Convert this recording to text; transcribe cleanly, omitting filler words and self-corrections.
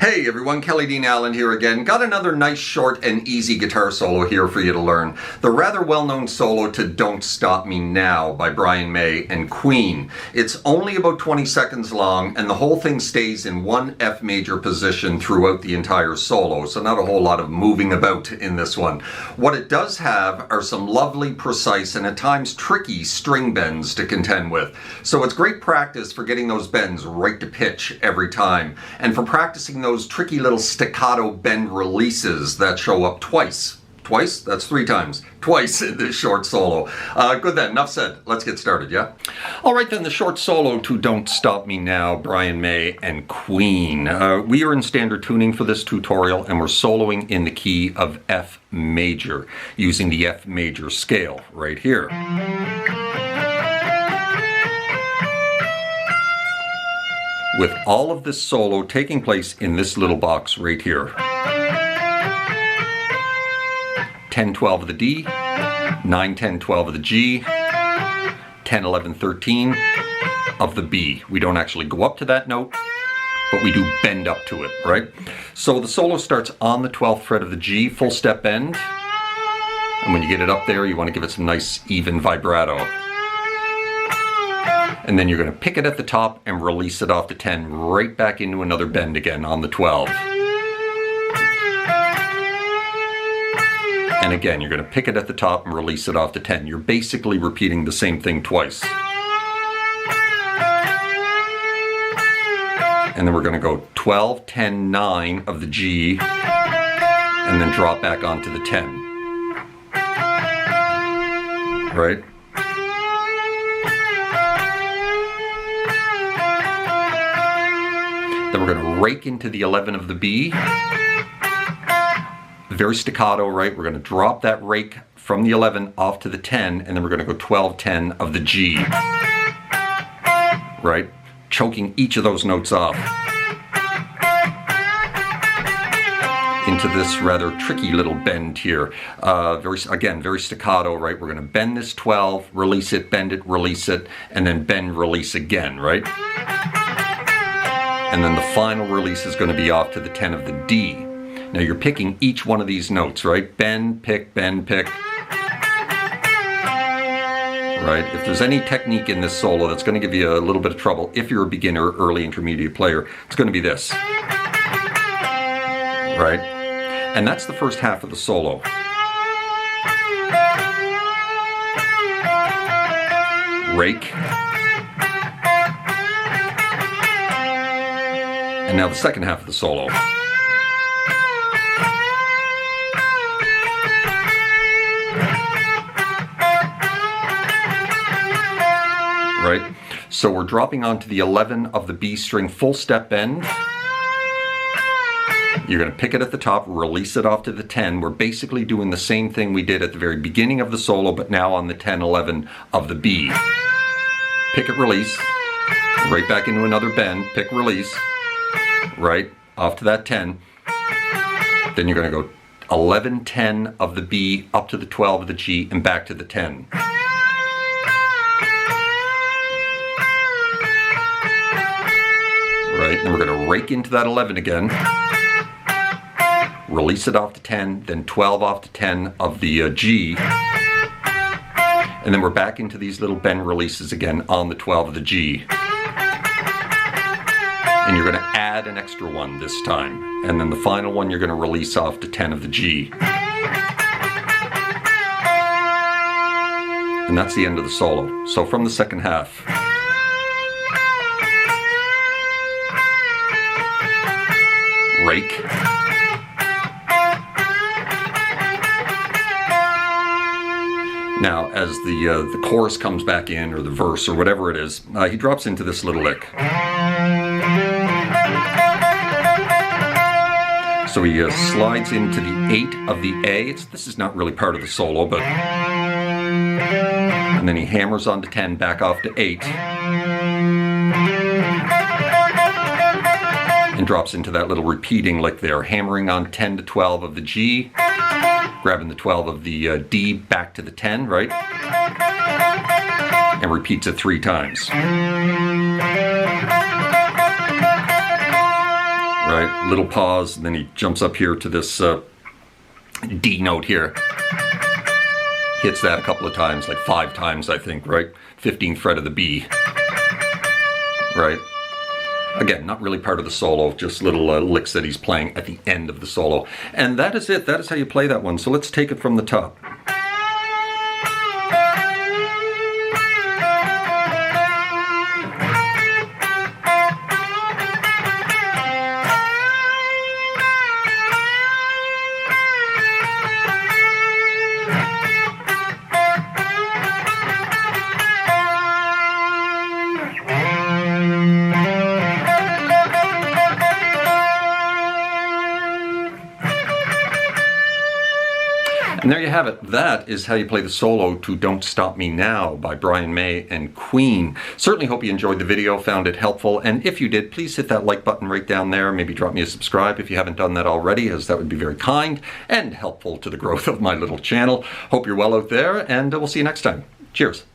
Hey everyone, Kelly Dean Allen here again. Got another nice, short, and easy guitar solo here for you to learn. The rather well-known solo to Don't Stop Me Now by Brian May and Queen. It's only about 20 seconds long, and the whole thing stays in one F major position throughout the entire solo, so not a whole lot of moving about in this one. What it does have are some lovely, precise, and at times tricky string bends to contend with. So it's great practice for getting those bends right to pitch every time, and for practicing those tricky little staccato bend releases that show up twice. Twice? That's 3 times. Twice in this short solo. Good then, enough said. Let's get started, yeah? Alright then, the short solo to Don't Stop Me Now, Brian May and Queen. We are in standard tuning for this tutorial, and we're soloing in the key of F major, using the F major scale right here. With all of this solo taking place in this little box right here. 10, 12 of the D, 9, 10, 12 of the G, 10, 11, 13 of the B. We don't actually go up to that note, but we do bend up to it, right? So the solo starts on the 12th fret of the G, full step bend. And when you get it up there, you want to give it some nice even vibrato. And then you're going to pick it at the top and release it off the 10 right back into another bend again on the 12. And again, you're going to pick it at the top and release it off the 10. You're basically repeating the same thing twice. And then we're going to go 12, 10, 9 of the G, and then drop back onto the 10. Right? Then we're going to rake into the 11 of the B. Very staccato, right? We're going to drop that rake from the 11 off to the 10, and then we're going to go 12, 10 of the G. Right? Choking each of those notes off into this rather tricky little bend here. Very staccato, right? We're going to bend this 12, release it, bend it, release it, and then bend, release again, right? And then the final release is going to be off to the 10 of the D. Now you're picking each one of these notes, right? Bend, pick, right? If there's any technique in this solo that's going to give you a little bit of trouble, if you're a beginner, early intermediate player, it's going to be this. Right? And that's the first half of the solo. Rake. And now the second half of the solo. Right? So we're dropping onto the 11 of the B string full step bend. You're going to pick it at the top, release it off to the 10. We're basically doing the same thing we did at the very beginning of the solo, but now on the 10, 11 of the B. Pick it, release, right back into another bend, pick, release, right, off to that 10. Then you're going to go 11, 10 of the B up to the 12 of the G and back to the 10. Right, and we're going to rake into that 11 again. Release it off to 10, then 12 off to 10 of the G. And then we're back into these little bend releases again on the 12 of the G. And you're going to add an extra one this time. And then the final one you're going to release off to 10 of the G. And that's the end of the solo. So from the second half. Rake. Now, as the chorus comes back in, or the verse, or whatever it is, he drops into this little lick. So he slides into the 8 of the A. This is not really part of the solo, but... And then he hammers on to 10, back off to 8. And drops into that little repeating lick there, hammering on 10 to 12 of the G, grabbing the 12 of the D back to the 10, right? And repeats it 3 times. right? Little pause, and then he jumps up here to this D note here. Hits that a couple of times, like 5 times, I think, right? 15th fret of the B, right? Again, not really part of the solo, just little licks that he's playing at the end of the solo. And that is it. That is how you play that one. So let's take it from the top. And there you have it. That is how you play the solo to Don't Stop Me Now by Brian May and Queen. Certainly hope you enjoyed the video, found it helpful, and if you did, please hit that like button right down there. Maybe drop me a subscribe if you haven't done that already, as that would be very kind and helpful to the growth of my little channel. Hope you're well out there, and we'll see you next time. Cheers.